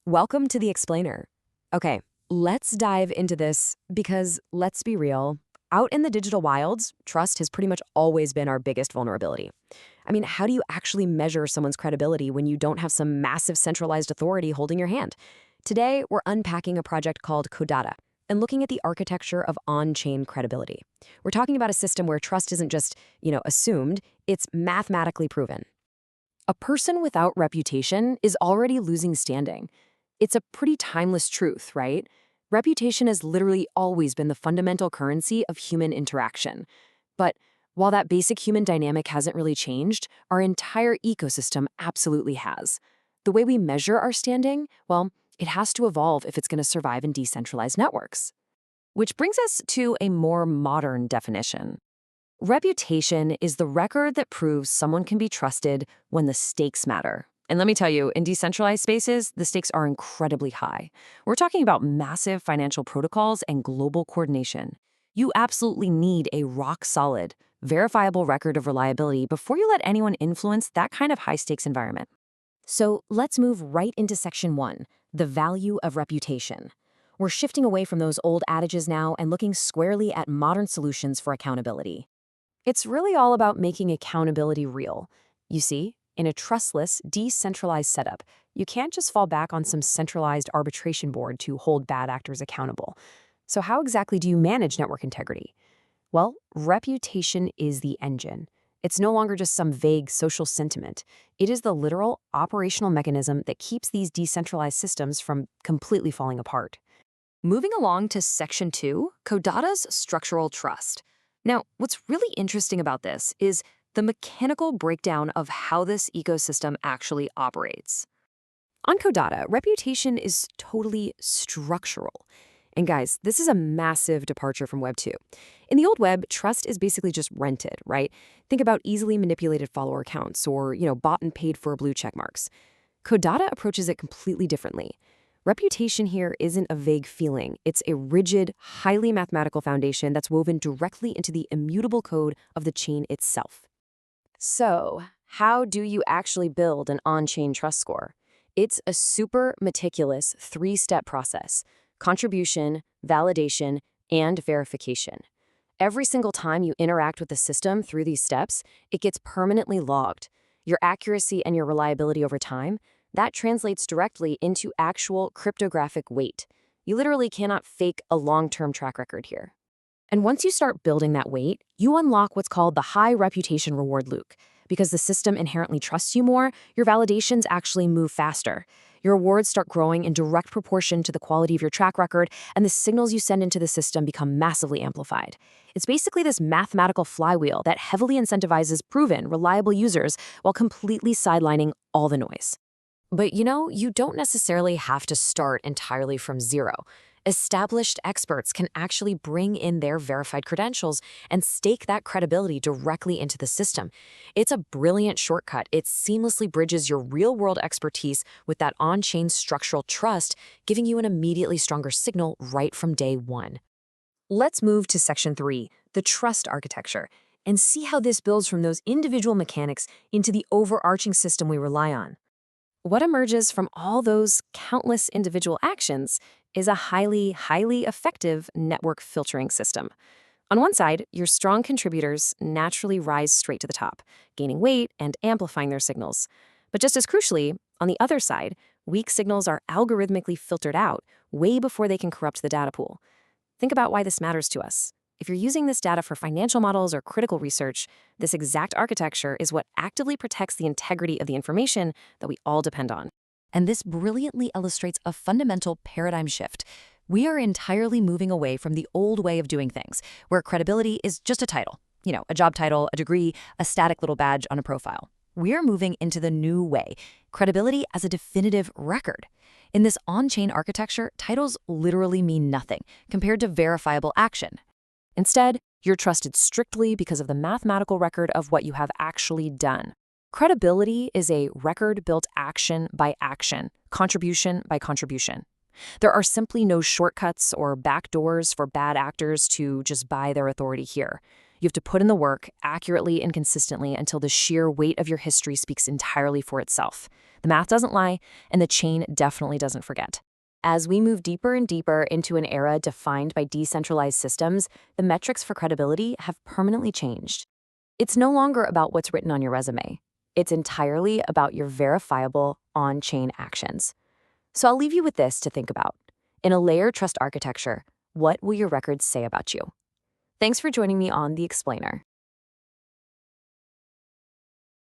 Welcome to the Explainer. Okay, let's dive into this because let's be real. Out in the digital wilds, trust has pretty much always been our biggest vulnerability. I mean, how do you actually measure someone's credibility when you don't have some massive centralized authority holding your hand? Today, we're unpacking a project called Codata and looking at the architecture of on-chain credibility. We're talking about a system where trust isn't just, assumed, it's mathematically proven. A person without reputation is already losing standing. It's a pretty timeless truth, right? Reputation has literally always been the fundamental currency of human interaction. But while that basic human dynamic hasn't really changed, our entire ecosystem absolutely has. The way we measure our standing, well, it has to evolve if it's going to survive in decentralized networks. Which brings us to a more modern definition. Reputation is the record that proves someone can be trusted when the stakes matter. And let me tell you, in decentralized spaces, the stakes are incredibly high. We're talking about massive financial protocols and global coordination. You absolutely need a rock-solid, verifiable record of reliability before you let anyone influence that kind of high-stakes environment. So let's move right into Section 1, the value of reputation. We're shifting away from those old adages now and looking squarely at modern solutions for accountability. It's really all about making accountability real. You see, in a trustless, decentralized setup, you can't just fall back on some centralized arbitration board to hold bad actors accountable. So how exactly do you manage network integrity? Well, reputation is the engine. It's no longer just some vague social sentiment. It is the literal operational mechanism that keeps these decentralized systems from completely falling apart. Moving along to Section 2, Codata's structural trust. Now, what's really interesting about this is the mechanical breakdown of how this ecosystem actually operates. On Codata, reputation is totally structural. And guys, this is a massive departure from Web 2. In the old web, trust is basically just rented, right? Think about easily manipulated follower accounts or, bought and paid for blue check marks. Codata approaches it completely differently. Reputation here isn't a vague feeling. It's a rigid, highly mathematical foundation that's woven directly into the immutable code of the chain itself. So, how do you actually build an on-chain trust score? It's a super meticulous three-step process: contribution, validation, and verification. Every single time you interact with the system through these steps, it gets permanently logged. Your accuracy and your reliability over time, that translates directly into actual cryptographic weight. You literally cannot fake a long-term track record here. And once you start building that weight, you unlock what's called the high reputation reward loop. Because the system inherently trusts you more, your validations actually move faster. Your rewards start growing in direct proportion to the quality of your track record, and the signals you send into the system become massively amplified. It's basically this mathematical flywheel that heavily incentivizes proven, reliable users while completely sidelining all the noise. But you don't necessarily have to start entirely from zero. Established experts can actually bring in their verified credentials and stake that credibility directly into the system. It's a brilliant shortcut. It seamlessly bridges your real-world expertise with that on-chain structural trust, giving you an immediately stronger signal right from day one. Let's move to Section 3, the trust architecture, and see how this builds from those individual mechanics into the overarching system we rely on. What emerges from all those countless individual actions is a highly effective network filtering system. On one side, your strong contributors naturally rise straight to the top, gaining weight and amplifying their signals. But just as crucially, on the other side, weak signals are algorithmically filtered out way before they can corrupt the data pool. Think about why this matters to us. If you're using this data for financial models or critical research, this exact architecture is what actively protects the integrity of the information that we all depend on. And this brilliantly illustrates a fundamental paradigm shift. We are entirely moving away from the old way of doing things, where credibility is just a title, a job title, a degree, a static little badge on a profile. We're moving into the new way, credibility as a definitive record. In this on-chain architecture, titles literally mean nothing compared to verifiable action. Instead, you're trusted strictly because of the mathematical record of what you have actually done. Credibility is a record built action by action, contribution by contribution. There are simply no shortcuts or backdoors for bad actors to just buy their authority here. You have to put in the work accurately and consistently until the sheer weight of your history speaks entirely for itself. The math doesn't lie, and the chain definitely doesn't forget. As we move deeper and deeper into an era defined by decentralized systems, the metrics for credibility have permanently changed. It's no longer about what's written on your resume. It's entirely about your verifiable on-chain actions. So I'll leave you with this to think about. In a layered trust architecture, what will your records say about you? Thanks for joining me on The Explainer.